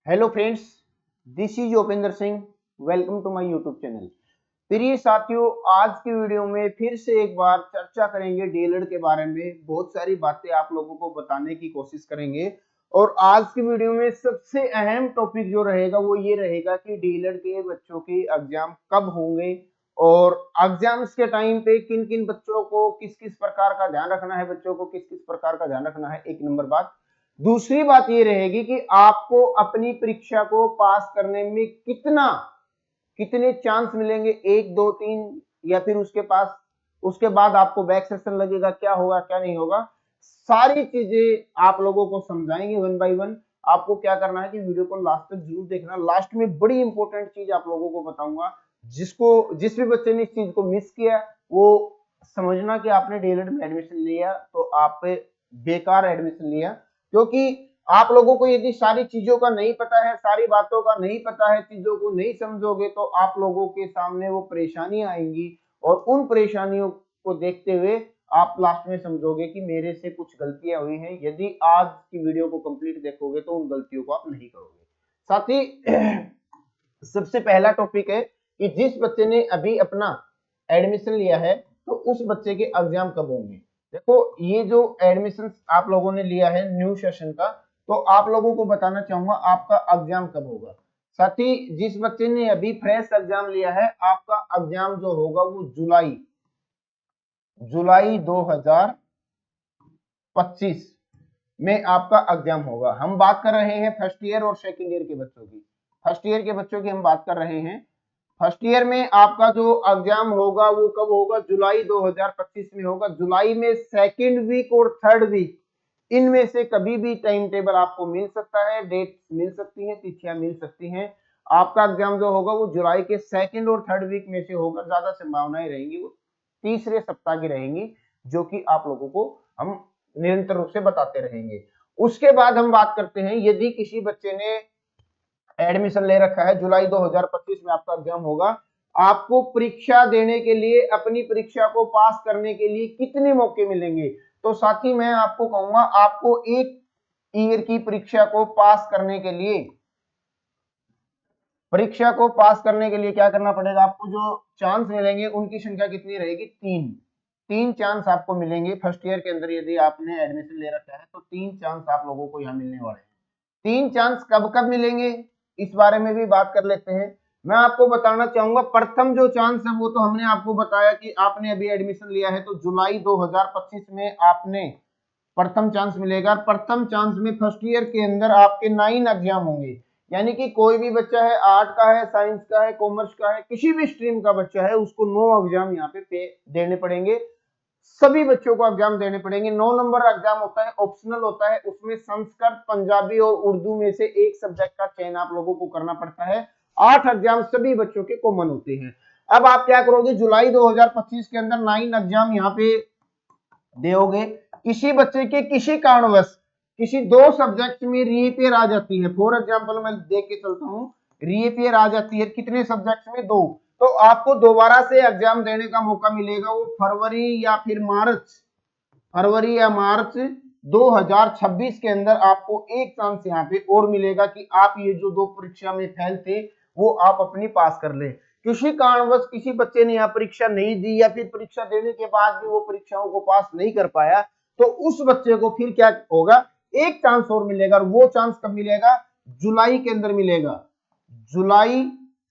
Hello friends, this is Upendra Singh. Welcome to my YouTube channel. प्रिय साथियों, आज की वीडियो में फिर से एक बार चर्चा करेंगे डीएलएड के बारे में। बहुत सारी बातें आप लोगों को बताने की कोशिश करेंगे और आज की वीडियो में सबसे अहम टॉपिक जो रहेगा वो ये रहेगा कि डीएलएड के बच्चों के एग्जाम कब होंगे और एग्जाम्स के टाइम पे किन किन बच्चों को किस किस प्रकार का ध्यान रखना है, बच्चों को किस किस प्रकार का ध्यान रखना है। एक नंबर बात। दूसरी बात ये रहेगी कि आपको अपनी परीक्षा को पास करने में कितने चांस मिलेंगे, एक दो तीन, या फिर उसके बाद आपको बैक सेशन लगेगा, क्या होगा क्या नहीं होगा, सारी चीजें आप लोगों को समझाएंगे वन बाय वन। आपको क्या करना है कि वीडियो को लास्ट तक जरूर देखना। लास्ट में बड़ी इंपॉर्टेंट चीज आप लोगों को बताऊंगा, जिस भी बच्चे ने इस चीज को मिस किया वो समझना कि आपने डीएलएड में एडमिशन लिया तो आप बेकार एडमिशन लिया। क्योंकि आप लोगों को यदि सारी चीजों का नहीं पता है, सारी बातों का नहीं पता है, चीजों को नहीं समझोगे तो आप लोगों के सामने वो परेशानियां आएंगी और उन परेशानियों को देखते हुए आप लास्ट में समझोगे कि मेरे से कुछ गलतियां हुई हैं। यदि आज की वीडियो को कंप्लीट देखोगे तो उन गलतियों को आप नहीं करोगे। साथ ही सबसे पहला टॉपिक है कि जिस बच्चे ने अभी अपना एडमिशन लिया है तो उस बच्चे के एग्जाम कब होंगे। देखो, ये जो एडमिशन आप लोगों ने लिया है न्यू सेशन का, तो आप लोगों को बताना चाहूंगा आपका एग्जाम कब होगा। साथ ही जिस बच्चे ने अभी फ्रेश एग्जाम लिया है, आपका एग्जाम जो होगा वो जुलाई 2025 में आपका एग्जाम होगा। हम बात कर रहे हैं फर्स्ट ईयर और सेकेंड ईयर के बच्चों की। फर्स्ट ईयर के बच्चों की हम बात कर रहे हैं। फर्स्ट ईयर में आपका जो एग्जाम होगा वो कब होगा, जुलाई 2025 में होगा। जुलाई में सेकेंड वीक और थर्ड वीक, इनमें से कभी भी टाइम टेबल आपको मिल सकता है, डेट मिल सकती है, तिथियां मिल सकती हैं। आपका एग्जाम जो होगा वो जुलाई के सेकेंड और थर्ड वीक में से होगा। ज्यादा संभावनाएं रहेंगी वो तीसरे सप्ताह की रहेंगी, जो कि आप लोगों को हम निरंतर रूप से बताते रहेंगे। उसके बाद हम बात करते हैं, यदि किसी बच्चे ने एडमिशन ले रखा है, जुलाई 2025 में आपका एग्जाम होगा, आपको परीक्षा देने के लिए, अपनी परीक्षा को पास करने के लिए कितने मौके मिलेंगे। तो साथी मैं आपको कहूंगा, आपको एक ईयर की परीक्षा को पास करने के लिए क्या करना पड़ेगा, आपको जो चांस मिलेंगे उनकी संख्या कितनी रहेगी, तीन चांस आपको मिलेंगे। फर्स्ट ईयर के अंदर यदि आपने एडमिशन ले रखा है तो तीन चांस आप लोगों को यहाँ मिलने वाले हैं। तीन चांस कब कब मिलेंगे इस बारे में भी बात कर लेते हैं। मैं आपको बताना चाहूंगा, प्रथम जो चांस है वो तो हमने आपको बताया कि आपने अभी एडमिशन लिया है तो जुलाई 2025 में आपने प्रथम चांस मिलेगा। प्रथम चांस में फर्स्ट ईयर के अंदर आपके 9 एग्जाम होंगे। यानी कि कोई भी बच्चा है, आर्ट का है, साइंस का है, कॉमर्स का है, किसी भी स्ट्रीम का बच्चा है, उसको 9 एग्जाम यहाँ पे देने पड़ेंगे। सभी बच्चों को एग्जाम देने पड़ेंगे। 9 नंबर एग्जाम होता है, ऑप्शनल होता है। उसमें संस्कृत, पंजाबी और उर्दू में से एक सब्जेक्ट का चयन आप लोगों को करना पड़ता है। 8 एग्जाम सभी बच्चों के कॉमन होते हैं। अब आप क्या करोगे, जुलाई 2025 के अंदर 9 एग्जाम यहाँ पे दोगे। किसी बच्चे के किसी कारणवश किसी दो सब्जेक्ट में रीअपियर आ जाती है, फॉर एग्जाम्पल मैं देख के चलता हूं, रीअपियर आ जाती है कितने सब्जेक्ट में, दो, तो आपको दोबारा से एग्जाम देने का मौका मिलेगा। वो फरवरी या मार्च 2026 के अंदर आपको एक चांस यहाँ पे और मिलेगा कि आप ये जो दो परीक्षा में फेल थे वो आप अपनी पास कर ले। किसी कारणवश किसी बच्चे ने यहाँ परीक्षा नहीं दी या फिर परीक्षा देने के बाद भी वो परीक्षाओं को पास नहीं कर पाया, तो उस बच्चे को फिर क्या होगा, एक चांस और मिलेगा। और वो चांस कब मिलेगा, जुलाई के अंदर मिलेगा। जुलाई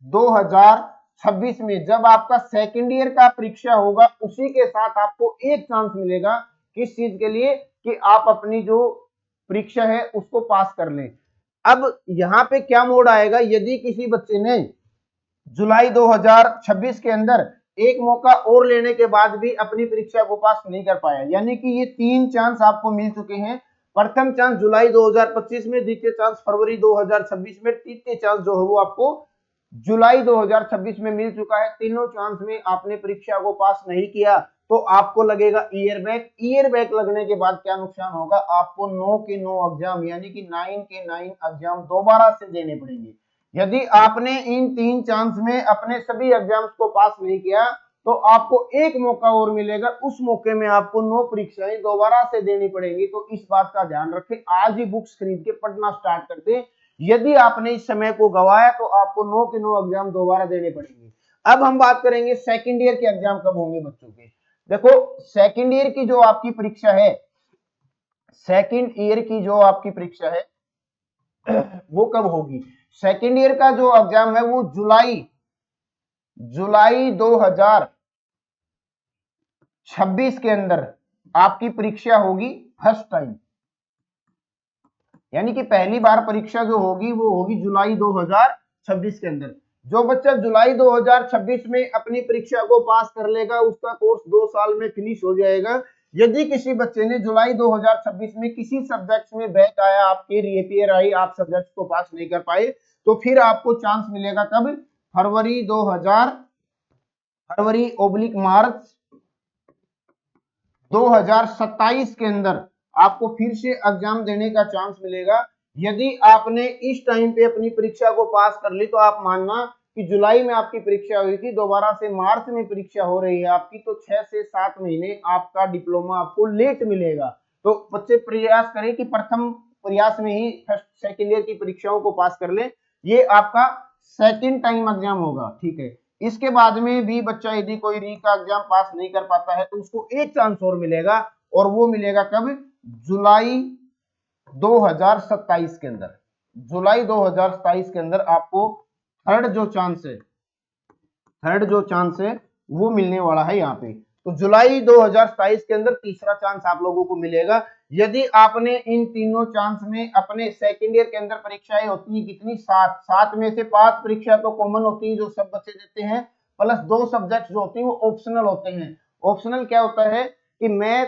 2026 में जब आपका सेकेंड ईयर का परीक्षा होगा, उसी के साथ आपको एक चांस मिलेगा। किस चीज के लिए, कि आप अपनी जो परीक्षा है उसको पास कर लें। अब यहाँ पे क्या मोड आएगा, यदि किसी बच्चे ने जुलाई 2026 के अंदर एक मौका और लेने के बाद भी अपनी परीक्षा को पास नहीं कर पाया, यानी कि ये तीन चांस आपको मिल चुके हैं। प्रथम चांस जुलाई 2025 में, द्वितीय चांस फरवरी 2026 में, तृतीय चांस जो है वो आपको जुलाई 2026 में मिल चुका है। तीनों चांस में आपने परीक्षा को पास नहीं किया तो आपको लगेगा ईयर बैक। ईयर बैक लगने के बाद क्या नुकसान होगा, आपको 9 के 9 एग्जाम यानी कि 9 के 9 एग्जाम दोबारा से देने पड़ेंगे। यदि आपने इन तीन चांस में अपने सभी एग्जाम्स को पास नहीं किया तो आपको एक मौका और मिलेगा। उस मौके में आपको 9 परीक्षाएं दोबारा से देनी पड़ेंगी। तो इस बात का ध्यान रखें, आज ही बुक्स खरीद के पढ़ना स्टार्ट कर दें। यदि आपने इस समय को गवाया तो आपको 9 के 9 एग्जाम दोबारा देने पड़ेंगे। अब हम बात करेंगे सेकंड ईयर के एग्जाम कब होंगे बच्चों के। देखो सेकंड ईयर की जो आपकी परीक्षा है, सेकंड ईयर की जो आपकी परीक्षा है वो कब होगी। सेकंड ईयर का जो एग्जाम है वो जुलाई 2026 के अंदर आपकी परीक्षा होगी फर्स्ट टाइम, यानी कि पहली बार परीक्षा जो होगी वो होगी जुलाई 2026 के अंदर। जो बच्चा जुलाई 2026 में अपनी परीक्षा को पास कर लेगा उसका कोर्स 2 साल में फिनिश हो जाएगा। यदि किसी बच्चे ने जुलाई 2026 में किसी सब्जेक्ट में बैक आया, आपके रीअपियर आई, आप सब्जेक्ट को पास नहीं कर पाए, तो फिर आपको चांस मिलेगा कब, फरवरी/मार्च 2027 के अंदर आपको फिर से एग्जाम देने का चांस मिलेगा। यदि आपने इस टाइम पे अपनी परीक्षा को पास कर ली तो आप मानना कि जुलाई में आपकी परीक्षा हुई थी, दोबारा से मार्च में परीक्षा हो रही है आपकी, तो 6 से 7 महीने आपका डिप्लोमा आपको लेट मिलेगा। तो बच्चे प्रयास करें कि प्रथम प्रयास में ही फर्स्ट सेकेंड ईयर की परीक्षाओं को पास कर ले। ये आपका सेकेंड टाइम एग्जाम होगा, ठीक है। इसके बाद में भी बच्चा यदि कोई री का एग्जाम पास नहीं कर पाता है तो उसको एक चांस और मिलेगा, और वो मिलेगा कब, जुलाई 2027 के अंदर। जुलाई 2027 के अंदर आपको थर्ड जो चांस है वो मिलने वाला है यहाँ पे। तो जुलाई 2027 के अंदर तीसरा चांस आप लोगों को मिलेगा। यदि आपने इन तीनों चांस में अपने सेकेंड ईयर के अंदर परीक्षाएं होती है कितनी, 7 में से 5 परीक्षा तो कॉमन होती है जो सब बच्चे देते हैं, प्लस 2 सब्जेक्ट जो होते हैं वो ऑप्शनल होते हैं। ऑप्शनल क्या होता है कि मैथ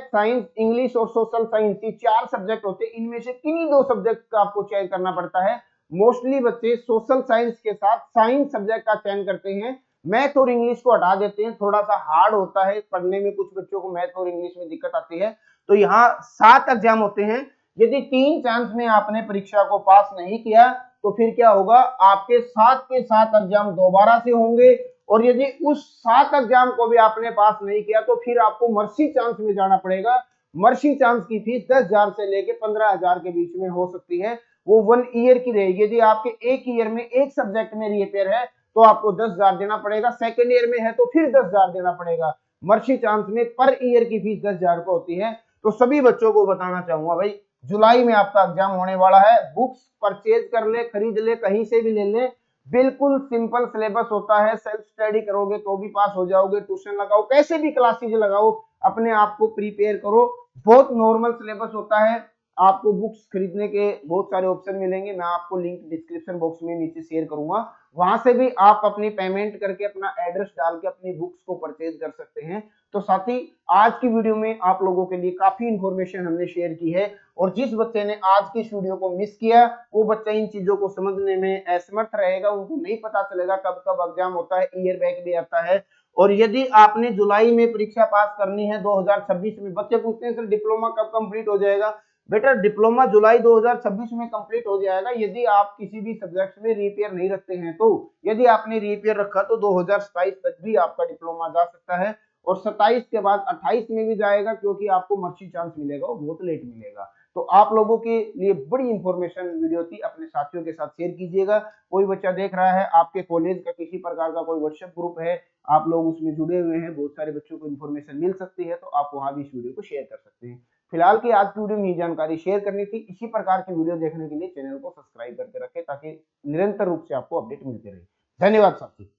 साइंस इंग्लिश और सोशल साइंस, ये 4 सब्जेक्ट होते हैं। इनमें से किन्हीं 2 सब्जेक्ट का आपको चयन करना पड़ता है। मोस्टली बच्चे सोशल साइंस के साथ साइंस सब्जेक्ट का चयन करते हैं, मैथ और इंग्लिश को हटा देते हैं। थोड़ा सा हार्ड होता है पढ़ने में, कुछ बच्चों को मैथ और इंग्लिश में दिक्कत आती है। तो यहाँ 7 एग्जाम होते हैं। यदि 3 चांस में आपने परीक्षा को पास नहीं किया तो फिर क्या होगा, आपके 7 के 7 एग्जाम दोबारा से होंगे, और यदि उस 7 एग्जाम को भी आपने पास नहीं किया तो फिर आपको मर्सी चांस में जाना पड़ेगा। मर्सी चांस की फीस 10,000 से लेके 15,000 के बीच में हो सकती है, वो 1 ईयर की रहेगी। यदि आपके एक ईयर में एक सब्जेक्ट में रीअपियर है तो आपको 10,000 देना पड़ेगा, सेकेंड ईयर में है तो फिर 10,000 देना पड़ेगा। मर्सी चांस में पर ईयर की फीस 10,000 को होती है। तो सभी बच्चों को बताना चाहूंगा भाई, जुलाई में आपका एग्जाम होने वाला है। बुक्स परचेज कर ले, खरीद ले, कहीं से भी ले ले, बिल्कुल सिंपल सिलेबस होता है। सेल्फ स्टडी करोगे तो भी पास हो जाओगे, ट्यूशन लगाओ, कैसे भी क्लासेज लगाओ, अपने आप को प्रिपेयर करो। बहुत नॉर्मल सिलेबस होता है। आपको बुक्स खरीदने के बहुत सारे ऑप्शन मिलेंगे, मैं आपको लिंक डिस्क्रिप्शन बॉक्स में नीचे शेयर करूंगा, वहां से भी आप अपनी पेमेंट करके अपना एड्रेस डाल के अपनी बुक्स को परचेज कर सकते हैं। तो साथ ही आज की वीडियो में आप लोगों के लिए काफी इंफॉर्मेशन हमने शेयर की है, और जिस बच्चे ने आज की इस वीडियो को मिस किया वो बच्चा इन चीजों को समझने में असमर्थ रहेगा, उनको नहीं पता चलेगा कब कब एग्जाम होता है, ईयर बैक भी आता है। और यदि आपने जुलाई में परीक्षा पास करनी है 2026 में, बच्चे पूछते हैं सर डिप्लोमा कब कंप्लीट हो जाएगा। बेटा डिप्लोमा जुलाई 2026 में कंप्लीट हो जाएगा यदि आप किसी भी सब्जेक्ट में रीपेयर नहीं रखते हैं। तो यदि आपने रीपेयर रखा तो 2027 तक भी आपका डिप्लोमा जा सकता है, और 27 के बाद 28 में भी जाएगा, क्योंकि आपको मर्सी चांस मिलेगा वो बहुत लेट मिलेगा। तो आप लोगों के लिए बड़ी इंफॉर्मेशन वीडियो थी, अपने साथियों के साथ शेयर कीजिएगा। कोई बच्चा देख रहा है, आपके कॉलेज का किसी प्रकार का कोई व्हाट्सएप ग्रुप है, आप लोग उसमें जुड़े हुए हैं, बहुत सारे बच्चों को इन्फॉर्मेशन मिल सकती है, तो आप वहां भी इस वीडियो को शेयर कर सकते हैं। फिलहाल की आज की वीडियो में ये जानकारी शेयर करनी थी। इसी प्रकार की वीडियो देखने के लिए चैनल को सब्सक्राइब करके रखें ताकि निरंतर रूप से आपको अपडेट मिलते रहे। धन्यवाद साथी।